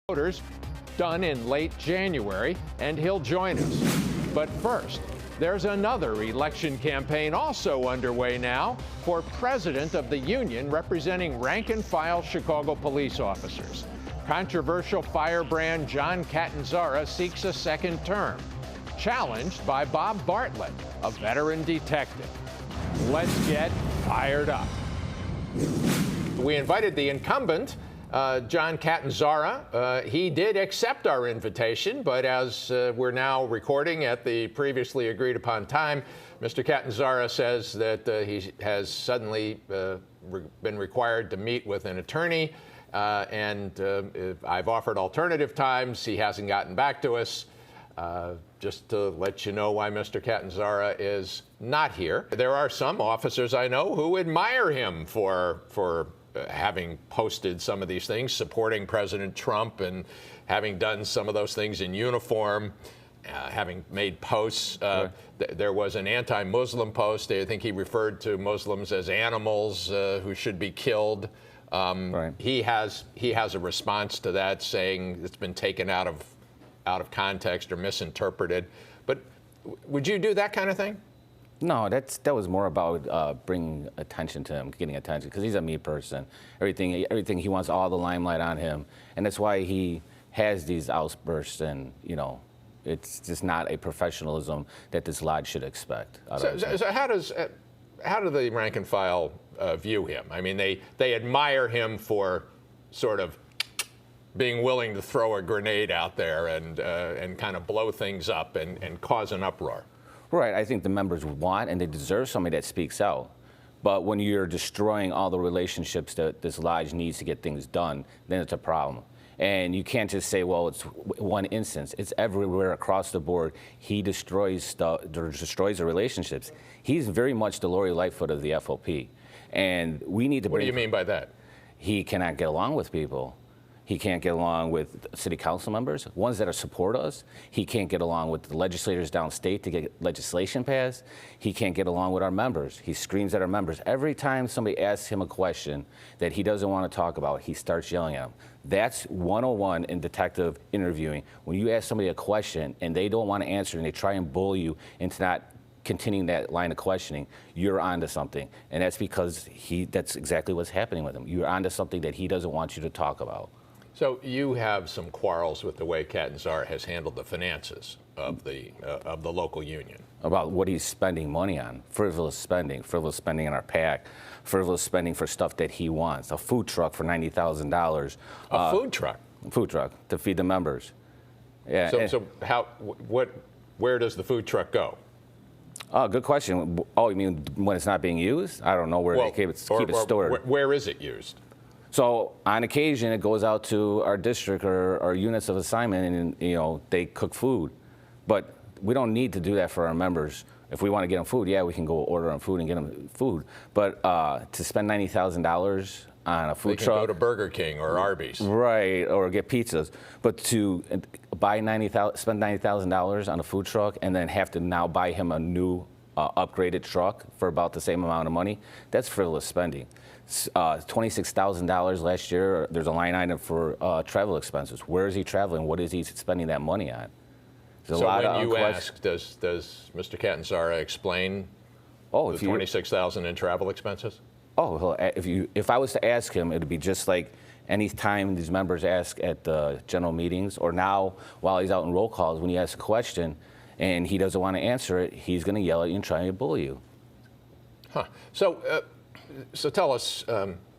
voters done in late January, and he'll join us. But first, there's another election campaign also underway now for president of the union representing rank-and-file Chicago police officers. Controversial firebrand John Catanzara seeks a second term, challenged by Bob Bartlett, a veteran detective. Let's get fired up. We invited the incumbent, John Catanzara. He did accept our invitation, but as we're now recording at the previously agreed upon time, Mr. Catanzara says that he has suddenly been required to meet with an attorney, and I've offered alternative times. He hasn't gotten back to us. Just to let you know why Mr. Catanzara is not here. There are some officers I know who admire him for having posted some of these things, supporting President Trump and having done some of those things in uniform, having made posts. There was an anti-Muslim post. I think he referred to Muslims as animals who should be killed. Right. He has a response to that, saying it's been taken out of context or misinterpreted. But would you do that kind of thing? No, that was more about bringing attention to him, getting attention, because he's a me person. Everything he wants all the limelight on him, and that's why he has these outbursts. And it's just not a professionalism that this lodge should expect. So how do the rank and file view him? I mean, they admire him for sort of being willing to throw a grenade out there and kind of blow things up and cause an uproar. Right. I think the members want and they deserve somebody that speaks out. But when you're destroying all the relationships that this lodge needs to get things done, then it's a problem. And you can't just say, well, it's one instance. It's everywhere across the board. He destroys stuff, destroys the relationships. He's very much the Lori Lightfoot of the FOP. And we need to What do you mean by that? He cannot get along with people. He can't get along with city council members, ones that support us. He can't get along with the legislators downstate to get legislation passed. He can't get along with our members. He screams at our members. Every time somebody asks him a question that he doesn't want to talk about, he starts yelling at them. That's 101 in detective interviewing. When you ask somebody a question and they don't want to answer and they try and bully you into not continuing that line of questioning, you're onto something. And that's because that's exactly what's happening with him. You're onto something that he doesn't want you to talk about. So you have some quarrels with the way Catanzara has handled the finances of the local union. About what he's spending money on, frivolous spending in our PAC, frivolous spending for stuff that he wants. A food truck for $90,000. A food truck? Food truck to feed the members. Yeah. So where does the food truck go? Oh, good question. Oh, you mean when it's not being used? I don't know where they keep it stored. Where is it used? So on occasion, it goes out to our district or our units of assignment, and they cook food. But we don't need to do that for our members. If we want to get them food, yeah, we can go order them food and get them food. But to spend $90,000 on a food truck, they can go to Burger King or Arby's, right, or get pizzas. But to spend $90,000 on a food truck and then have to now buy him a new upgraded truck for about the same amount of money, that's frivolous spending. $26,000 last year. There's a line item for travel expenses. Where is he traveling? What is he spending that money on? So when you ask, does Mr. Catanzara explain the $26,000 in travel expenses? Oh, if I was to ask him, it would be just like any time these members ask at the general meetings, or now while he's out in roll calls, when you ask a question and he doesn't want to answer it, he's going to yell at you and try to bully you. Huh. So tell us,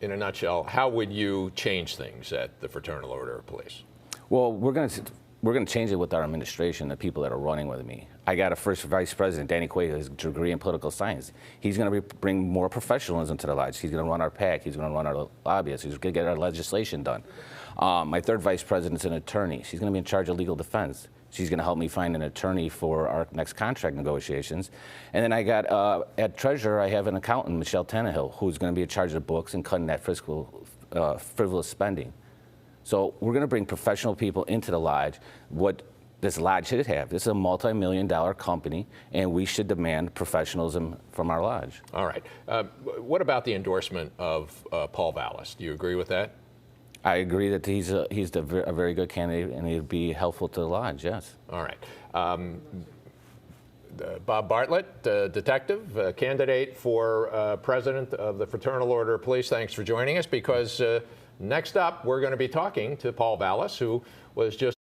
in a nutshell, how would you change things at the Fraternal Order of Police? Well, we're going to change it with our administration, the people that are running with me. I got a first vice president, Danny Quaid, who has a degree in political science. He's going to bring more professionalism to the lodge. He's going to run our PAC. He's going to run our lobbyists. He's going to get our legislation done. My third vice president's an attorney. She's going to be in charge of legal defense. She's going to help me find an attorney for our next contract negotiations. And then I got, at Treasurer, I have an accountant, Michelle Tannehill, who's going to be in charge of the books and cutting that frivolous spending. So we're going to bring professional people into the lodge. What this lodge should have. This is a multi-million-dollar company, and we should demand professionalism from our lodge. All right. What about the endorsement of Paul Vallis? Do you agree with that? I agree that he's a very good candidate, and he'd be helpful to the lodge. Yes. All right. Bob Bartlett, detective, candidate for president of the Fraternal Order of Police. Thanks for joining us, because next up we're going to be talking to Paul Vallis, who was just